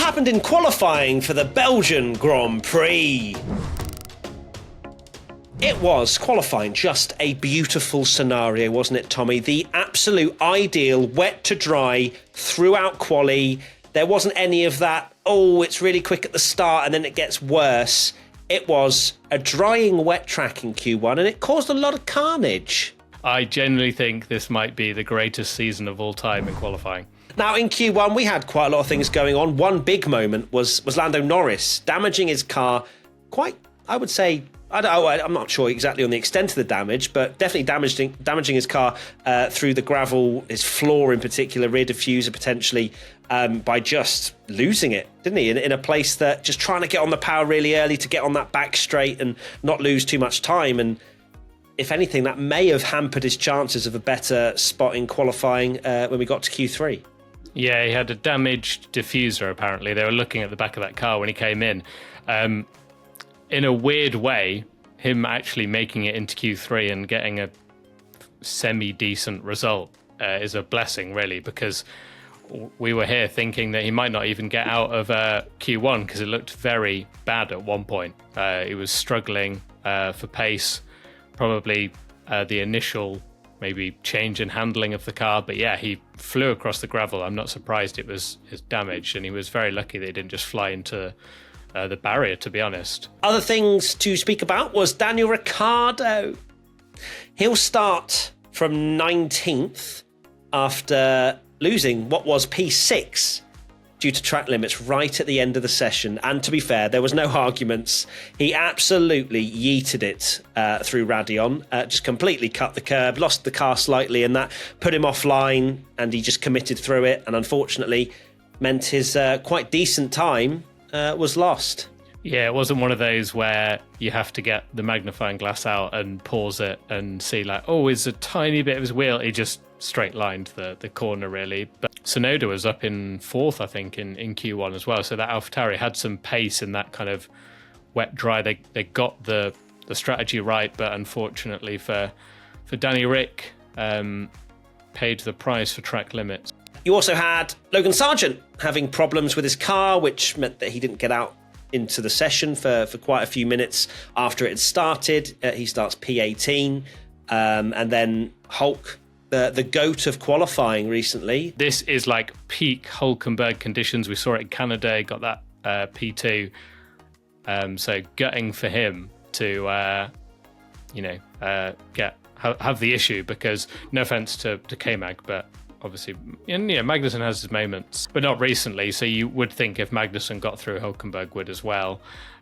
happened in qualifying for the Belgian Grand Prix? It was, qualifying, just a beautiful scenario, wasn't it, Tommy? The absolute ideal wet to dry throughout quali. There wasn't any of that, oh, it's really quick at the start and then it gets worse. It was a drying wet track in Q1 and it caused a lot of carnage. I genuinely think this might be the greatest season of all time in qualifying. Now, in Q1, we had quite a lot of things going on. One big moment was Lando Norris damaging his car quite, I would say, I'm not sure exactly on the extent of the damage, but definitely damaging his car through the gravel, his floor in particular, rear diffuser potentially, by just losing it, didn't he? In a place that just trying to get on the power really early to get on that back straight and not lose too much time. And if anything, that may have hampered his chances of a better spot in qualifying when we got to Q3. Yeah, he had a damaged diffuser, apparently. They were looking at the back of that car when he came in. In a weird way, him actually making it into Q3 and getting a semi-decent result is a blessing, really, because we were here thinking that he might not even get out of Q1 because it looked very bad at one point. He was struggling for pace, probably the initial maybe change in handling of the car, but yeah, he flew across the gravel. I'm not surprised it was damaged, and he was very lucky that he didn't just fly into the barrier, to be honest. Other things to speak about was Daniel Ricciardo. He'll start from 19th after losing what was P6 due to track limits right at the end of the session. And to be fair, there was no arguments. He absolutely yeeted it through Radion, just completely cut the curb, lost the car slightly, and that put him offline, and he just committed through it, and unfortunately meant his quite decent time was lost. Yeah, it wasn't one of those where you have to get the magnifying glass out and pause it and see like, oh, is a tiny bit of his wheel. He just straight lined the corner, really. But Tsunoda was up in 4th, I think, in Q1 as well. So that AlphaTauri had some pace in that kind of wet dry. They got the strategy right, but unfortunately for Danny Rick, paid the price for track limits. You also had Logan Sargent having problems with his car, which meant that he didn't get out into the session for quite a few minutes after it had started. He starts P18. And then Hulk, the GOAT of qualifying recently. This is like peak Hulkenberg conditions. We saw it in Canada, got that P2. So gutting for him to, have the issue, because no offense to K-Mag, but obviously, Magnussen has his moments, but not recently. So you would think if Magnussen got through, Hulkenberg would as well.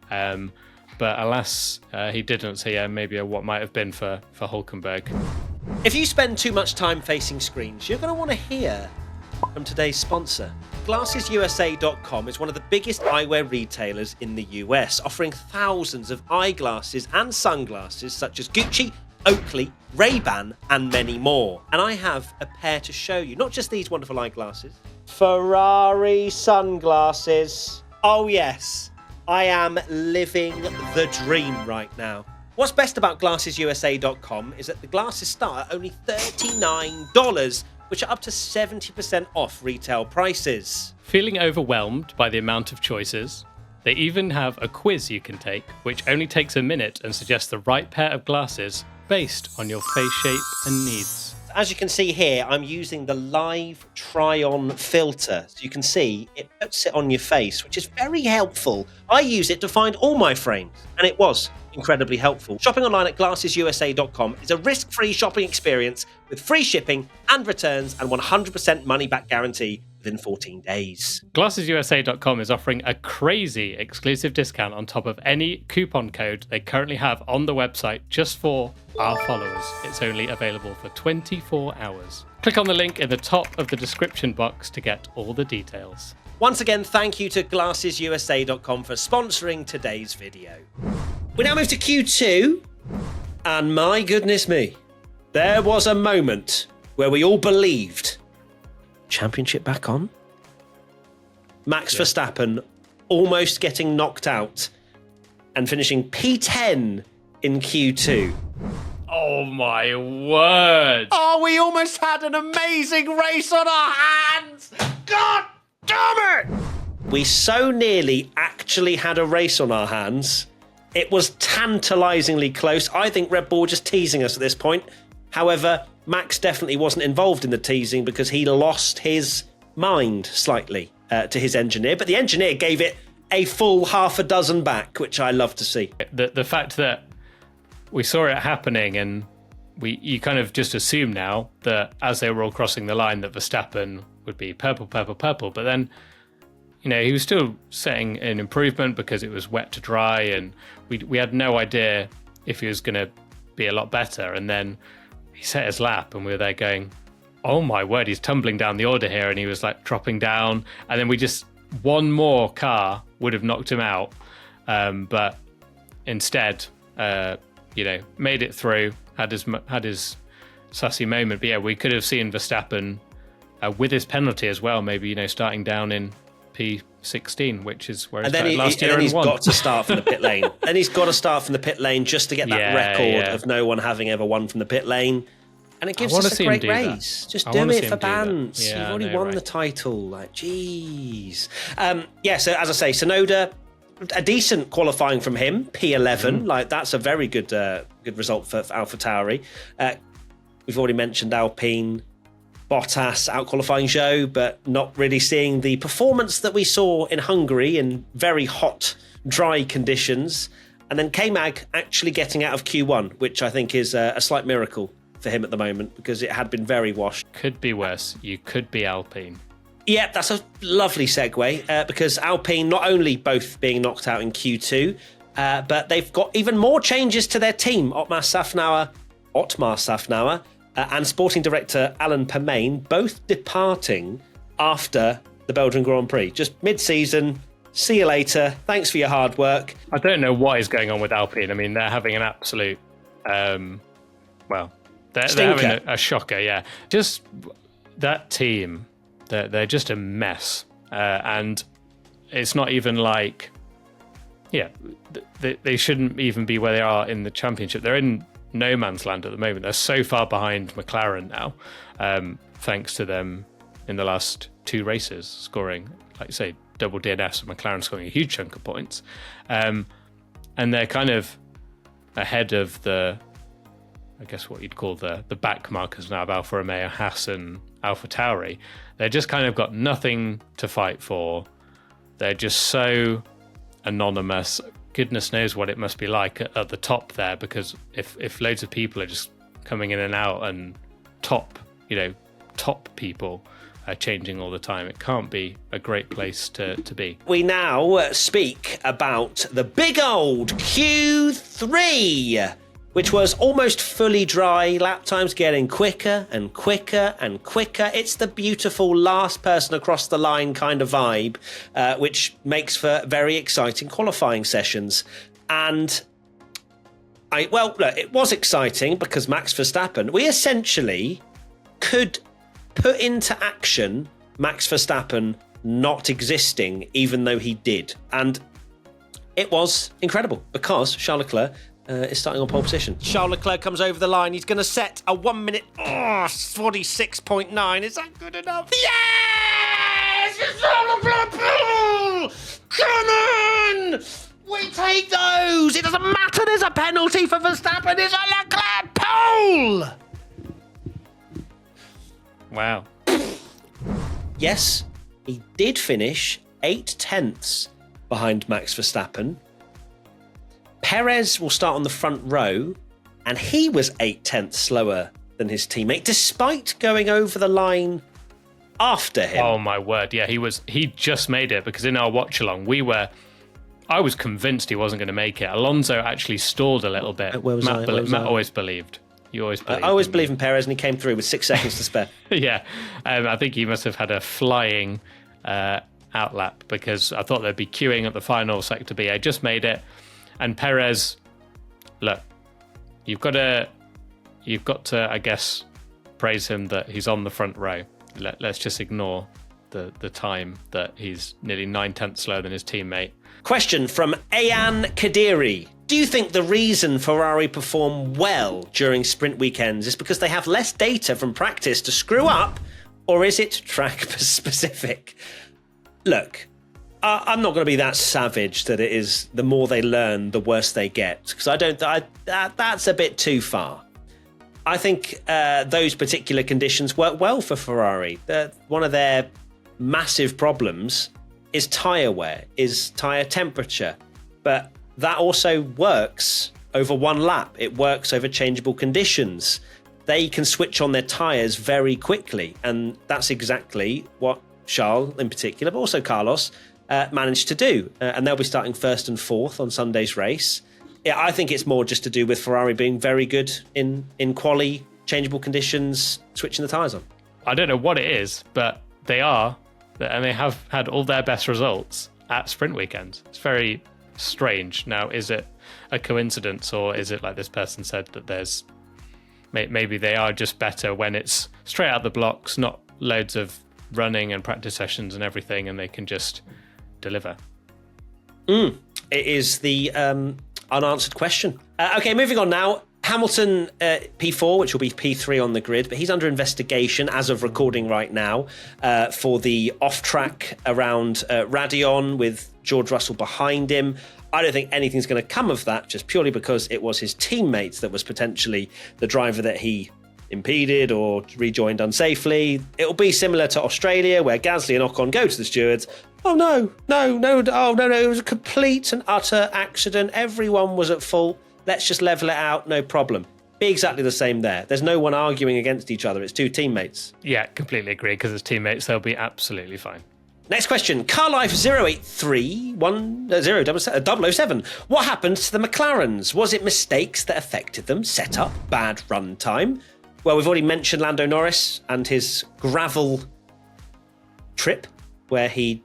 But alas, he didn't. So yeah, maybe what might have been for Hulkenberg. If you spend too much time facing screens, you're going to want to hear from today's sponsor. GlassesUSA.com is one of the biggest eyewear retailers in the US, offering thousands of eyeglasses and sunglasses such as Gucci, Oakley, Ray-Ban, and many more. And I have a pair to show you. Not just these wonderful eyeglasses. Ferrari sunglasses. Oh yes, I am living the dream right now. What's best about GlassesUSA.com is that the glasses start at only $39, which are up to 70% off retail prices. Feeling overwhelmed by the amount of choices? They even have a quiz you can take, which only takes a minute and suggests the right pair of glasses based on your face shape and needs. As you can see here, I'm using the live try-on filter. So you can see it puts it on your face, which is very helpful. I use it to find all my frames, and it was incredibly helpful. Shopping online at GlassesUSA.com is a risk-free shopping experience with free shipping and returns and 100% money-back guarantee within 14 days. GlassesUSA.com is offering a crazy exclusive discount on top of any coupon code they currently have on the website just for our followers. It's only available for 24 hours. Click on the link in the top of the description box to get all the details. Once again, thank you to GlassesUSA.com for sponsoring today's video. We now move to Q2, and my goodness me, there was a moment where we all believed championship back on. Max Verstappen almost getting knocked out and finishing P10 in Q2. Oh my word! Oh, we almost had an amazing race on our hands! God damn it! we so nearly actually had a race on our hands. It was tantalisingly close. I think Red Bull were just teasing us at this point. However, Max definitely wasn't involved in the teasing because he lost his mind slightly to his engineer. But the engineer gave it a full half a dozen back, which I love to see. The fact that we saw it happening and you kind of just assume now that as they were all crossing the line that Verstappen would be purple, purple, purple. But then, he was still setting an improvement because it was wet to dry and we had no idea if he was going to be a lot better. And then he set his lap and we were there going, oh my word, he's tumbling down the order here. And he was like dropping down. And then one more car would have knocked him out. But instead, made it through, had his sussy moment. But yeah, we could have seen Verstappen with his penalty as well, maybe, starting down in P16, which is where he started last year and he's won. got to start from the pit lane. Then he's got to start from the pit lane just to get that record of no one having ever won from the pit lane. And it gives us a great race. Just do it for Bance. You've already won the title. Like, jeez. So as I say, Tsunoda, a decent qualifying from him, P11. Like, that's a very good result for AlphaTauri. We've already mentioned Alpine, Bottas out-qualifying Zhou, but not really seeing the performance that we saw in Hungary in very hot, dry conditions. And then K-Mag actually getting out of Q1, which I think is a slight miracle for him at the moment because it had been very washed. Could be worse. You could be Alpine. Yeah, that's a lovely segue because Alpine not only both being knocked out in Q2, but they've got even more changes to their team. Otmar Safnauer and sporting director Alan Permain both departing after the Belgian Grand Prix. Just mid-season, see you later, thanks for your hard work. I don't know what is going on with Alpine. I mean, they're having an absolute, they're having a shocker, yeah. Just that team, they're just a mess. And it's not even like, they shouldn't even be where they are in the championship. They're in no man's land at the moment. They're so far behind McLaren now, thanks to them in the last 2 races scoring, like you say, double DNS, and McLaren scoring a huge chunk of points. And they're kind of ahead of I guess what you'd call the back markers now of Alfa Romeo, Haas and AlphaTauri. They're just kind of got nothing to fight for. They're just so anonymous. Goodness knows what it must be like at the top there, because if loads of people are just coming in and out and top people are changing all the time, it can't be a great place to be. We now speak about the big old Q3, which was almost fully dry, lap times getting quicker and quicker and quicker. It's the beautiful last person across the line kind of vibe, which makes for very exciting qualifying sessions. And it was exciting because Max Verstappen, we essentially could put into action Max Verstappen not existing, even though he did. And it was incredible because Charles Leclerc is starting on pole position. Charles Leclerc comes over the line. He's going to set a 1 minute 46.9. Is that good enough? Yes! It's Charles Leclerc! Come on! We take those! It doesn't matter. There's a penalty for Verstappen. It's a Leclerc pole! Wow. Yes, he did finish 8/10 behind Max Verstappen. Perez will start on the front row, and he was 8/10 slower than his teammate, despite going over the line after him. Oh my word! Yeah, he just made it, because in our watch along I was convinced he wasn't going to make it. Alonso actually stalled a little bit. Matt always believed. You always believed. I always believe in Perez, and he came through with 6 seconds to spare. Yeah, I think he must have had a flying outlap, because I thought they'd be queuing at the final sector B. I just made it. And Perez, look, you've got to, I guess, praise him that he's on the front row. Let's just ignore the time that he's nearly 9/10 slower than his teammate. Question from Ayan Kadiri. Do you think the reason Ferrari perform well during sprint weekends is because they have less data from practice to screw up, or is it track specific? Look, I'm not going to be that savage that it is the more they learn, the worse they get. Because that's a bit too far. I think those particular conditions work well for Ferrari. One of their massive problems is tyre wear, is tyre temperature. But that also works over one lap. It works over changeable conditions. They can switch on their tyres very quickly. And that's exactly what Charles in particular, but also Carlos, managed to do. And they'll be starting first and fourth on Sunday's race. Yeah, I think it's more just to do with Ferrari being very good in quali, changeable conditions, switching the tyres on. I don't know what it is, but they are, and they have had all their best results at sprint weekends. It's very strange. Now, is it a coincidence, or is it like this person said that there's maybe they are just better when it's straight out the blocks, not loads of running and practice sessions and everything, and they can just deliver? It is the unanswered question. Okay, moving on now. Hamilton P4, which will be P3 on the grid, but he's under investigation as of recording right now for the off-track around Radion with George Russell behind him. I don't think anything's going to come of that, just purely because it was his teammates that was potentially the driver that he impeded or rejoined unsafely. It'll be similar to Australia, where Gasly and Ocon go to the stewards. Oh, no, it was a complete and utter accident. Everyone was at fault. Let's just level it out, no problem. Be exactly the same there. There's no one arguing against each other. It's two teammates. Yeah, completely agree, because as teammates, they'll be absolutely fine. Next question. Carlife 007. What happened to the McLarens? Was it mistakes that affected them? Setup? Bad run time? Well, we've already mentioned Lando Norris and his gravel trip, where he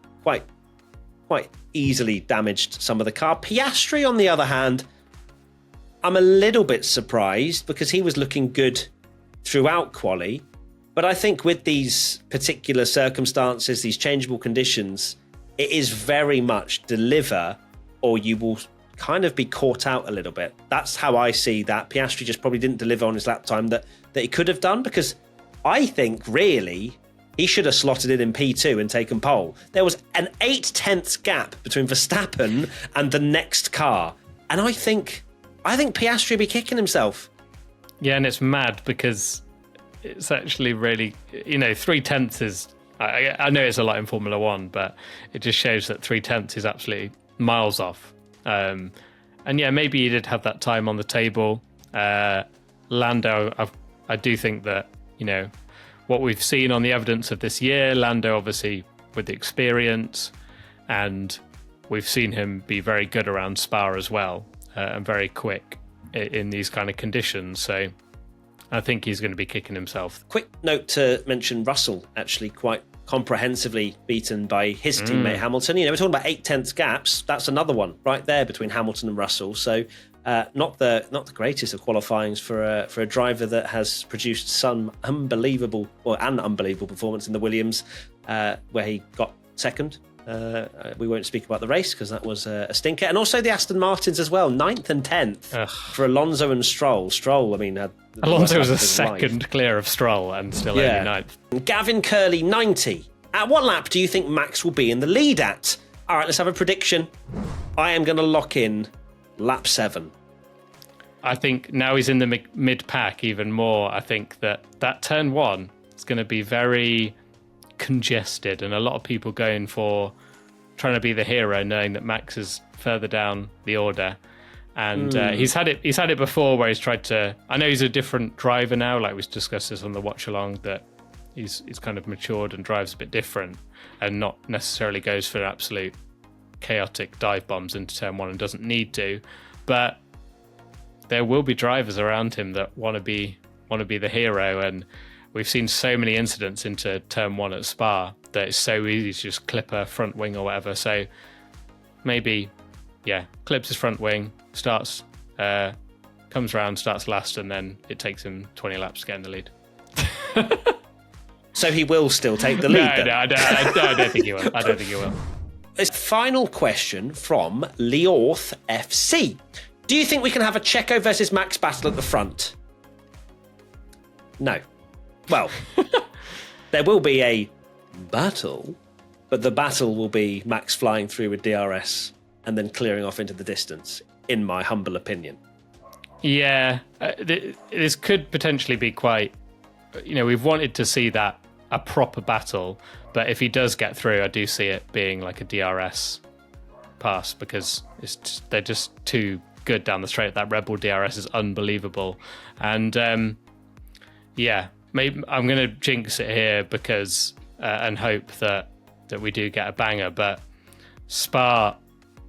quite easily damaged some of the car. Piastri, on the other hand, I'm a little bit surprised because he was looking good throughout quali. But I think with these particular circumstances, these changeable conditions, it is very much deliver or you will kind of be caught out a little bit. That's how I see that. Piastri just probably didn't deliver on his lap time that he could have done, because I think really he should have slotted in P2 and taken pole. There was an 0.8 gap between Verstappen and the next car. And I think Piastri would be kicking himself. Yeah, and it's mad because it's actually really, 0.3 is, I know it's a lot in Formula One, but it just shows that 0.3 is absolutely miles off. And yeah, maybe he did have that time on the table. Lando, I do think that, what we've seen on the evidence of this year, Lando obviously with the experience, and we've seen him be very good around Spa as well, and very quick in these kind of conditions. So I think he's going to be kicking himself. Quick note to mention Russell actually quite comprehensively beaten by his teammate Hamilton. We're talking about 0.8 gaps. That's another one right there between Hamilton and Russell. So not the greatest of qualifyings for a driver that has produced some unbelievable performance in the Williams, where he got second. We won't speak about the race because that was a stinker. And also the Aston Martins as well, 9th and 10th for Alonso and Stroll. Stroll, Alonso was a second clear of Stroll and still only 9th. Gavin Curley, 90. At what lap do you think Max will be in the lead at? All right, let's have a prediction. I am going to lock in lap 7. I think now he's in the mid-pack even more. I think that turn 1 is going to be very congested, and a lot of people going for trying to be the hero, knowing that Max is further down the order. And he's had it before, where he's tried to. I know he's a different driver now. Like we discussed this on the watch along, that he's kind of matured and drives a bit different, and not necessarily goes for absolute chaotic dive bombs into turn 1 and doesn't need to. But there will be drivers around him that want to be the hero, and we've seen so many incidents into turn 1 at Spa that it's so easy to just clip a front wing or whatever. So maybe, clips his front wing, starts, comes around, starts last, and then it takes him 20 laps to get in the lead. So he will still take the lead? No, I don't think he will. I don't think he will. This final question from Leorth FC. Do you think we can have a Checo versus Max battle at the front? No. Well, there will be a battle but the battle will be Max flying through with DRS and then clearing off into the distance, in my humble opinion. Yeah, this could potentially be quite, we've wanted to see that, a proper battle, but if he does get through, I do see it being like a DRS pass, because they're just too good down the straight. That Red Bull DRS is unbelievable. And maybe I'm going to jinx it here because and hope that we do get a banger. But Spa,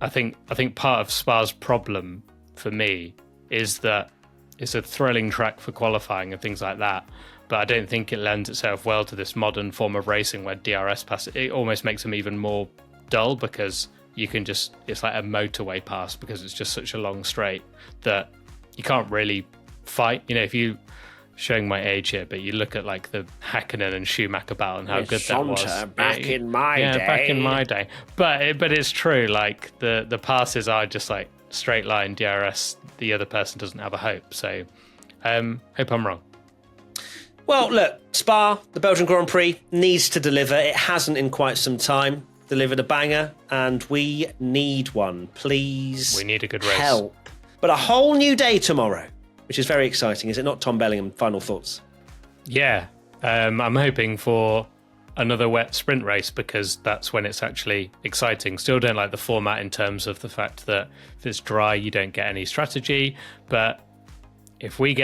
I think part of Spa's problem for me is that it's a thrilling track for qualifying and things like that, but I don't think it lends itself well to this modern form of racing where DRS pass, it almost makes them even more dull, because you can just, it's like a motorway pass, because it's just such a long straight that you can't really fight. If you, showing my age here, but you look at like the Hakkinen and Schumacher battle and how good that was. Back in my day. Back in my day. But it's true, like the passes are just like straight line DRS, the other person doesn't have a hope. So hope I'm wrong. Well, look, Spa, the Belgian Grand Prix, needs to deliver. It hasn't in quite some time delivered a banger, and we need one. Please, we need a good race. Help. But a whole new day tomorrow, which is very exciting. Is it not, Tom Bellingham? Final thoughts? Yeah. I'm hoping for another wet sprint race, because that's when it's actually exciting. Still don't like the format in terms of the fact that if it's dry, you don't get any strategy. But if we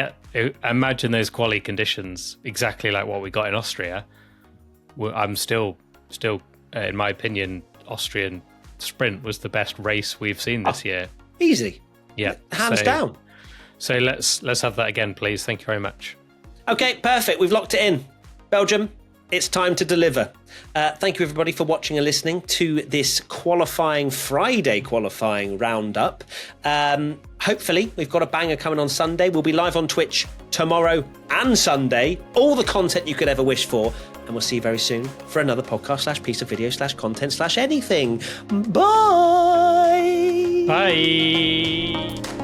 imagine those quali conditions exactly like what we got in Austria, I'm still, in my opinion, Austrian sprint was the best race we've seen this year. Easy. Yeah. Hands down. So let's have that again, please. Thank you very much. Okay, perfect. We've locked it in. Belgium, it's time to deliver. Thank you, everybody, for watching and listening to this Friday qualifying roundup. Hopefully, we've got a banger coming on Sunday. We'll be live on Twitch tomorrow and Sunday. All the content you could ever wish for. And we'll see you very soon for another podcast / piece of video / content / anything. Bye. Bye.